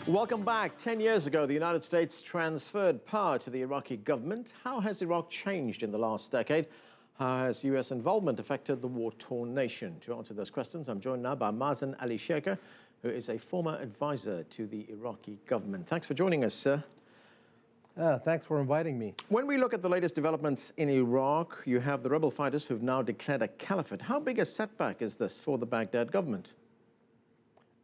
Welcome back. 10 years ago, the United States transferred power to the Iraqi government. How has Iraq changed in the last decade? How has U.S. involvement affected the war-torn nation? To answer those questions, I'm joined now by Mazen Al Eshaiker, who is a former advisor to the Iraqi government. Thanks for joining us, sir. Thanks for inviting me. When we look at the latest developments in Iraq, you have the rebel fighters who've now declared a caliphate. How big a setback is this for the Baghdad government?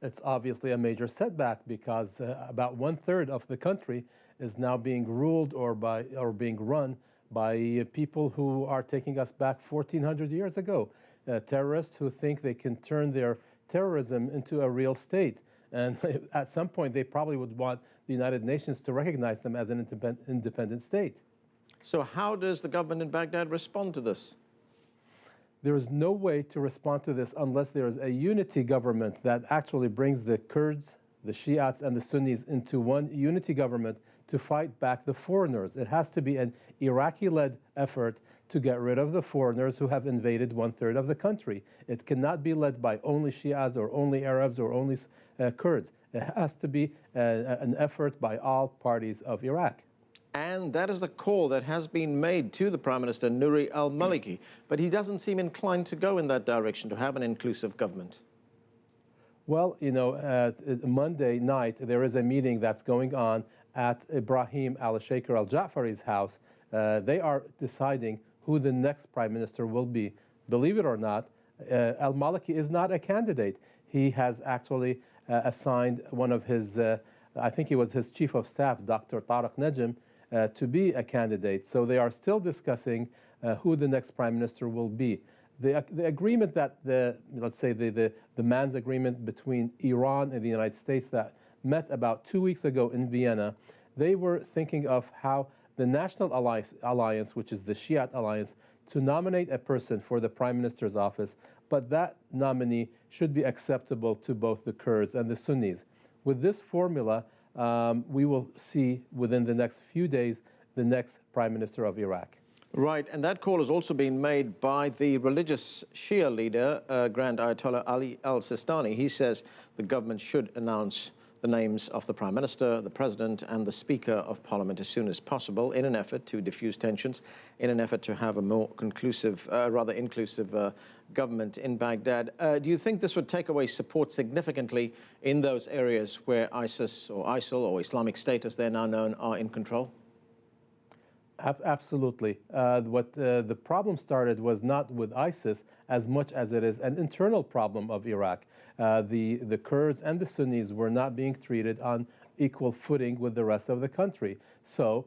It's obviously a major setback because about 1/3 of the country is now being ruled or being run by people who are taking us back 1,400 years ago. Terrorists who think they can turn their terrorism into a real state. And at some point, they probably would want the United Nations to recognize them as an independent state. So how does the government in Baghdad respond to this? There is no way to respond to this unless there is a unity government that actually brings the Kurds, the Shias, and the Sunnis into one unity government to fight back the foreigners. It has to be an Iraqi-led effort to get rid of the foreigners who have invaded 1/3 of the country. It cannot be led by only Shias or only Arabs or only Kurds. It has to be an effort by all parties of Iraq. And that is the call that has been made to the Prime Minister, Nouri al-Maliki. But he doesn't seem inclined to go in that direction, to have an inclusive government. Well, you know, Monday night, there is a meeting that's going on at Ibrahim Al Eshaiker al-Ja'fari's house. They are deciding who the next Prime Minister will be. Believe it or not, al-Maliki is not a candidate. He has actually assigned one of his, I think he was his chief of staff, Dr. Tariq Najm, to be a candidate. So they are still discussing who the next prime minister will be. The agreement that let's say the man's agreement between Iran and the United States that met about 2 weeks ago in Vienna, they were thinking of how the National Alliance, which is the Shiite alliance, to nominate a person for the prime minister's office, but that nominee should be acceptable to both the Kurds and the Sunnis. With this formula, we will see within the next few days the next prime minister of Iraq. Right, and that call has also been made by the religious Shia leader, Grand Ayatollah Ali al-Sistani. He says the government should announce the names of the Prime Minister, the President, and the Speaker of Parliament as soon as possible in an effort to diffuse tensions, in an effort to have a more conclusive, rather inclusive government in Baghdad. Do you think this would take away support significantly in those areas where ISIS or ISIL or Islamic State, as they're now known, are in control? Absolutely. What the problem started was not with ISIS as much as it is an internal problem of Iraq. The Kurds and the Sunnis were not being treated on equal footing with the rest of the country. So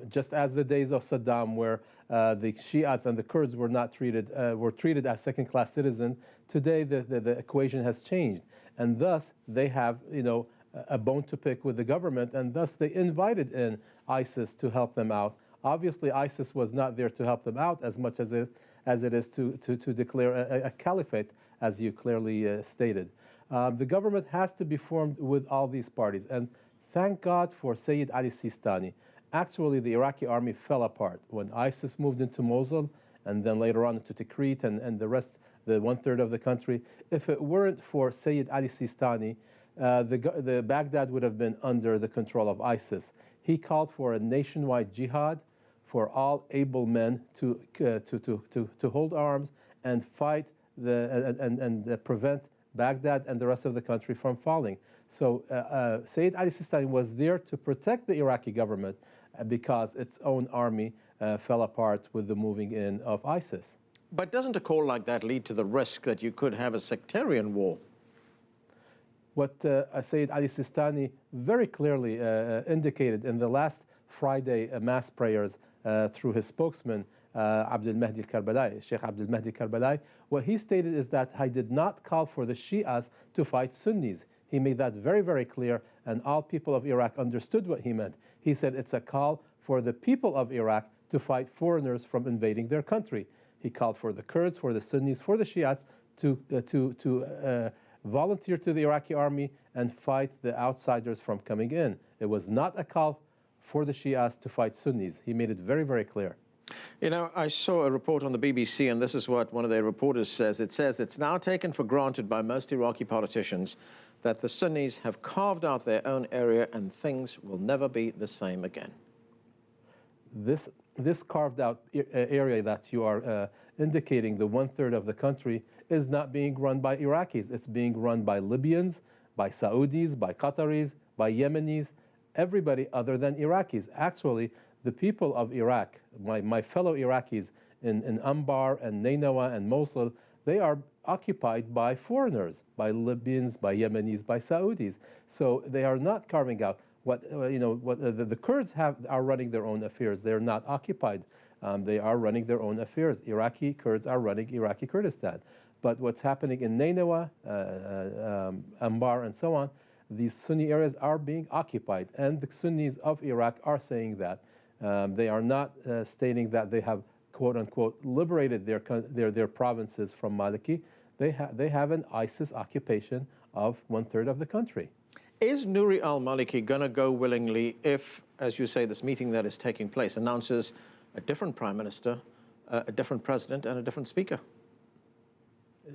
just as the days of Saddam, where the Shiites and the Kurds were not treated, were treated as second-class citizens, today the equation has changed, and thus they have, you know, a bone to pick with the government, and thus they invited in ISIS to help them out. Obviously, ISIS was not there to help them out as much as it is to declare a caliphate, as you clearly stated. The government has to be formed with all these parties, and thank God for Sayyid Ali Sistani. Actually, the Iraqi army fell apart when ISIS moved into Mosul, and then later on into Tikrit and the rest, the 1/3 of the country. If it weren't for Sayyid Ali Sistani, the Baghdad would have been under the control of ISIS. He called for a nationwide jihad for all able men to hold arms and fight and prevent Baghdad and the rest of the country from falling. So Sayyid Ali Sistani was there to protect the Iraqi government because its own army fell apart with the moving in of ISIS. But doesn't a call like that lead to the risk that you could have a sectarian war? What Sayyid Ali Sistani very clearly indicated in the last Friday mass prayers through his spokesman, Abdul Mahdi al-Karbala'i, Sheikh Abdul Mahdi al-Karbala'i, what he stated is that he did not call for the Shias to fight Sunnis. He made that very, very clear, and all people of Iraq understood what he meant. He said it's a call for the people of Iraq to fight foreigners from invading their country. He called for the Kurds, for the Sunnis, for the Shias to volunteer to the Iraqi army and fight the outsiders from coming in. It was not a call for the Shias to fight Sunnis. He made it very, very clear. You know, I saw a report on the BBC, and this is what one of their reporters says. It says it's now taken for granted by most Iraqi politicians that the Sunnis have carved out their own area and things will never be the same again. This carved out area that you are indicating, the 1/3 of the country, is not being run by Iraqis. It's being run by Libyans, by Saudis, by Qataris, by Yemenis, everybody other than Iraqis. Actually, the people of Iraq, my fellow Iraqis in Anbar and Nainawa and Mosul, they are occupied by foreigners, by Libyans, by Yemenis, by Saudis. So they are not carving out. The Kurds are running their own affairs. They're not occupied. They are running their own affairs. Iraqi Kurds are running Iraqi Kurdistan. But what's happening in Nainawa, Anbar, and so on, these Sunni areas are being occupied. And the Sunnis of Iraq are saying that. They are not stating that they have, quote unquote, liberated their provinces from Maliki. They have an ISIS occupation of 1/3 of the country. Is Nouri al-Maliki going to go willingly if, as you say, this meeting that is taking place announces a different prime minister, a different president, and a different speaker?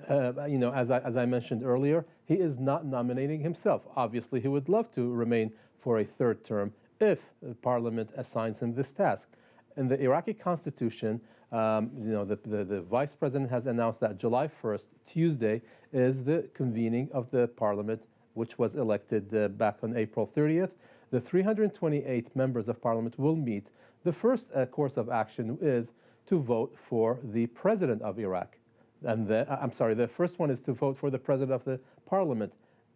As I mentioned earlier, he is not nominating himself. Obviously, he would love to remain for a 3rd term if the parliament assigns him this task. In the Iraqi constitution, the vice president has announced that July 1st, Tuesday, is the convening of the parliament, which was elected back on April 30th. The 328 members of parliament will meet. The first course of action is to vote for the president of Iraq. And the first one is to vote for the president of the parliament.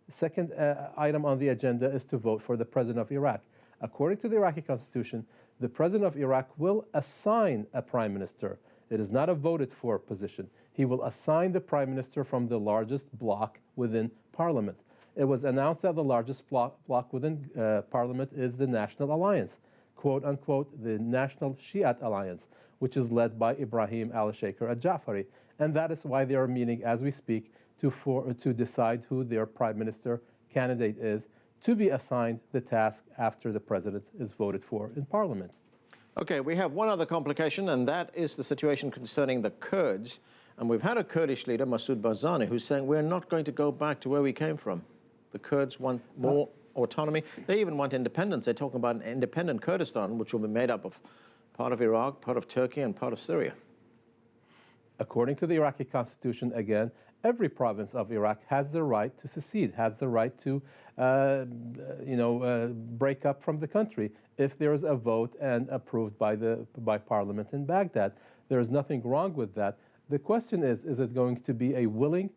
Second item on the agenda is to vote for the president of Iraq. According to the Iraqi constitution, the president of Iraq will assign a prime minister. It is not a voted for position. He will assign the prime minister from the largest bloc within parliament. It was announced that the largest bloc within parliament is the National Alliance, quote unquote, the National Shiite Alliance, which is led by Iraqi Al Eshaiker al-Jafari. And that is why they are meeting as we speak to decide who their prime minister candidate is, to be assigned the task after the president is voted for in parliament. Okay, we have one other complication, and that is the situation concerning the Kurds. And we've had a Kurdish leader, Masoud Barzani, who's saying we're not going to go back to where we came from. The Kurds want more autonomy. They even want independence. They're talking about an independent Kurdistan, which will be made up of part of Iraq, part of Turkey, and part of Syria. According to the Iraqi constitution, again, every province of Iraq has the right to secede, has the right to, break up from the country if there is a vote and approved by Parliament in Baghdad. There is nothing wrong with that. The question is it going to be a willing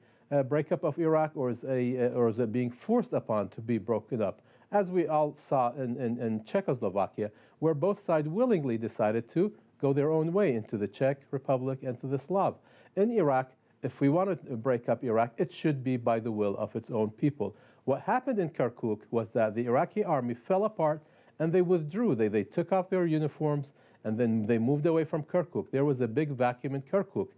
breakup of Iraq, or is it being forced upon to be broken up? As we all saw in Czechoslovakia, where both sides willingly decided to go their own way into the Czech Republic and to the Slav. In Iraq, if we want to break up Iraq, it should be by the will of its own people. What happened in Kirkuk was that the Iraqi army fell apart and they withdrew. They took off their uniforms and then they moved away from Kirkuk. There was a big vacuum in Kirkuk.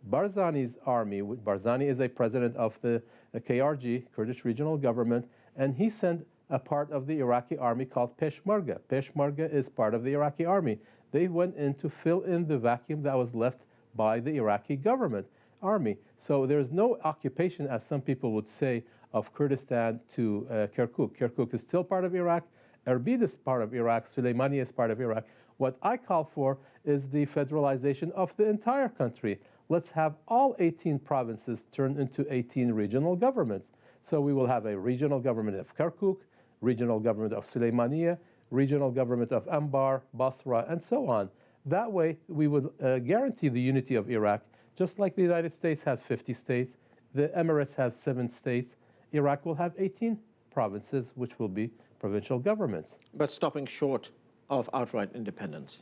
Barzani's army, Barzani is a president of the KRG, Kurdish Regional Government, and he sent a part of the Iraqi army called Peshmerga. Peshmerga is part of the Iraqi army. They went in to fill in the vacuum that was left by the Iraqi government army. So there's no occupation, as some people would say, of Kurdistan to Kirkuk. Kirkuk is still part of Iraq. Erbil is part of Iraq. Suleimania is part of Iraq. What I call for is the federalization of the entire country. Let's have all 18 provinces turn into 18 regional governments. So we will have a regional government of Kirkuk, regional government of Suleimania, regional government of Anbar, Basra, and so on. That way, we would guarantee the unity of Iraq, just like the United States has 50 states, the Emirates has 7 states. Iraq will have 18 provinces, which will be provincial governments. But stopping short of outright independence.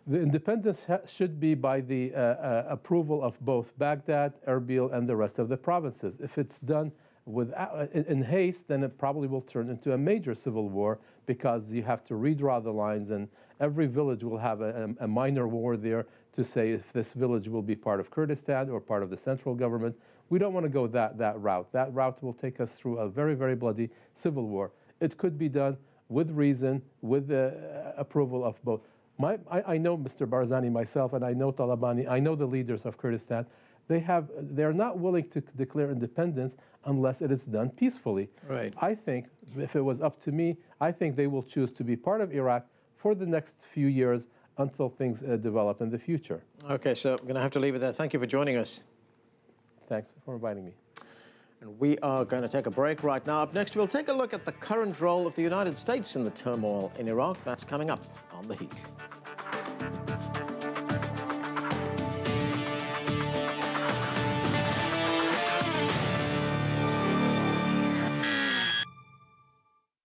The independence should be by the approval of both Baghdad, Erbil, and the rest of the provinces. If it's done in haste, then it probably will turn into a major civil war, because you have to redraw the lines, and every village will have a minor war there to say if this village will be part of Kurdistan or part of the central government. We don't want to go that route. That route will take us through a very, very bloody civil war. It could be done with reason, with the approval of both. I know Mr. Barzani myself, and I know Talabani, I know the leaders of Kurdistan. they're not willing to declare independence unless it is done peacefully. Right. I think if it was up to me, I think they will choose to be part of Iraq for the next few years until things develop in the future. Okay, so I'm going to have to leave it there. Thank you for joining us. Thanks for inviting me. And we are going to take a break right now. Up next, we'll take a look at the current role of the United States in the turmoil in Iraq. That's coming up on The Heat.